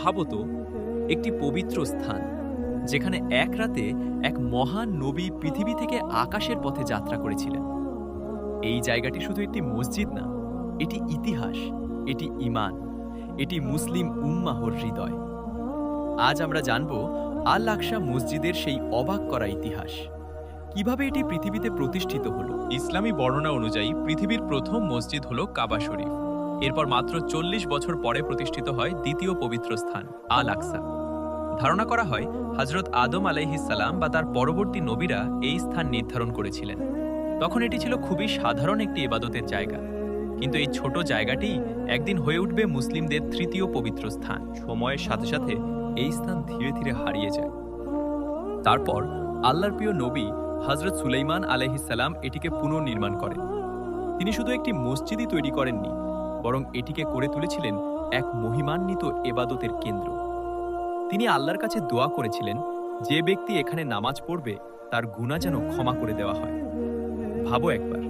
ভাবো তো, একটি পবিত্র স্থান যেখানে এক রাতে এক মহান নবী পৃথিবী থেকে আকাশের পথে যাত্রা করেছিলেন। এই জায়গাটি শুধু একটি মসজিদ না, এটি ইতিহাস, এটি ঈমান, এটি মুসলিম উম্মাহর হৃদয়। আজ আমরা জানব আল আকসা মসজিদের সেই অবাক করা ইতিহাস, কিভাবে এটি পৃথিবীতে প্রতিষ্ঠিত হলো। ইসলামী বর্ণনা অনুযায়ী পৃথিবীর প্রথম মসজিদ হল কাবা শরীফ। এরপর মাত্র ৪০ বছর পরে প্রতিষ্ঠিত হয় দ্বিতীয় পবিত্র স্থান আল আকসা। ধারণা করা হয় হযরত আদম আলাইহিসসালাম বা তার পরবর্তী নবীরা এই স্থান নির্ধারণ করেছিলেন। তখন এটি ছিল খুবই সাধারণ একটি ইবাদতের জায়গা, কিন্তু এই ছোট জায়গাটি একদিন হয়ে উঠবে মুসলিমদের তৃতীয় পবিত্র স্থান। সময়ের সাথে সাথে এই স্থান ধীরে ধীরে হারিয়ে যায়। তারপর আল্লাহর প্রিয় নবী হযরত সুলাইমান আলাইহিসসালাম এটিকে পুনর্নির্মাণ করেন। তিনি শুধু একটি মসজিদই তৈরি করেননি, বরং এটিকে করে তুলেছিলেন এক মহিমান্বিত এবাদতের কেন্দ্র। তিনি আল্লাহর কাছে দোয়া করেছিলেন, যে ব্যক্তি এখানে নামাজ পড়বে তার গুনাহ যেন ক্ষমা করে দেওয়া হয়। ভাবো একবার,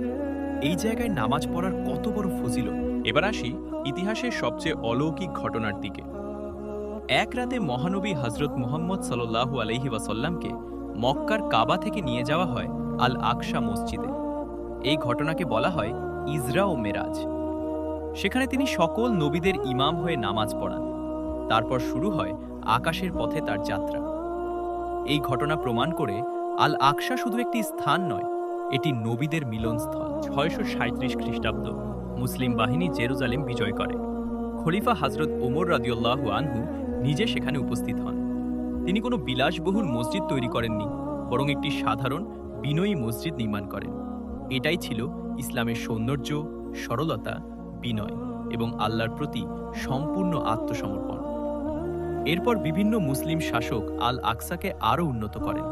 এই জায়গায় নামাজ পড়ার কত বড় ফজিলত। এবার আসি ইতিহাসের সবচেয়ে অলৌকিক ঘটনার দিকে। এক রাতে মহানবী হযরত মুহাম্মদ সাল্লাল্লাহু আলাইহি ওয়াসাল্লামকে মক্কার কাবা থেকে নিয়ে যাওয়া হয় আল আকসা মসজিদে। এই ঘটনাকে বলা হয় ইসরা ও মেরাজ। সেখানে তিনি সকল নবীদের ইমাম হয়ে নামাজ পড়ান। তারপর শুরু হয় আকাশের পথে তার যাত্রা। এই ঘটনা প্রমাণ করে আল আকসা শুধু একটি স্থান নয়, এটি নবীদের মিলনস্থল। 637 খ্রিস্টাব্দ মুসলিম বাহিনী জেরুজালেম বিজয় করে। খলিফা হযরত ওমর রাদিয়াল্লাহু আনহু নিজে সেখানে উপস্থিত হন। তিনি কোনো বিলাসবহুল মসজিদ তৈরি করেননি, বরং একটি সাধারণ বিনয়ী মসজিদ নির্মাণ করেন। এটাই ছিল ইসলামের সৌন্দর্য, সরলতা, বিনয় এবং আল্লাহর প্রতি সম্পূর্ণ আত্মসমর্পণ। এরপর বিভিন্ন মুসলিম শাসক আল আকসাকে আরও উন্নত করেন,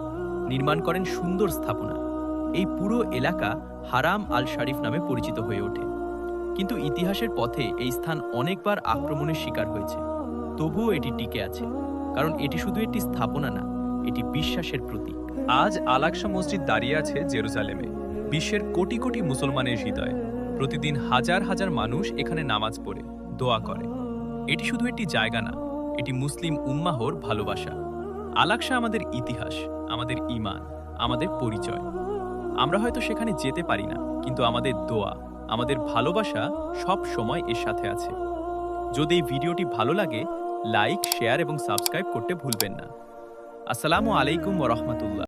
নির্মাণ করেন সুন্দর স্থাপনা। এই পুরো এলাকা হারাম আল শরীফ নামে পরিচিত হয়ে ওঠে। কিন্তু ইতিহাসের পথে এই স্থান অনেকবার আক্রমণের শিকার হয়েছে। তবুও এটি টিকে আছে, কারণ এটি শুধু একটি স্থাপনা না, এটি বিশ্বাসের প্রতীক। আজ আল আকসা মসজিদ দাঁড়িয়ে আছে জেরুজালেমে, বিশ্বের কোটি কোটি মুসলমানের হৃদয়ে। প্রতিদিন হাজার হাজার মানুষ এখানে নামাজ পড়ে দোয়া করে। এটি শুধু একটি জায়গা না, এটি মুসলিম উম্মাহর ভালোবাসা। আল আকসা আমাদের ইতিহাস, আমাদের ঈমান, আমাদের পরিচয়। আমরা হয়তো সেখানে যেতে পারি না, কিন্তু আমাদের দোয়া, আমাদের ভালোবাসা সব সময় এর সাথে আছে। যদি এই ভিডিওটি ভালো লাগে, লাইক, শেয়ার এবং সাবস্ক্রাইব করতে ভুলবেন না। আসসালামু আলাইকুম ওয়া রাহমাতুল্লাহ।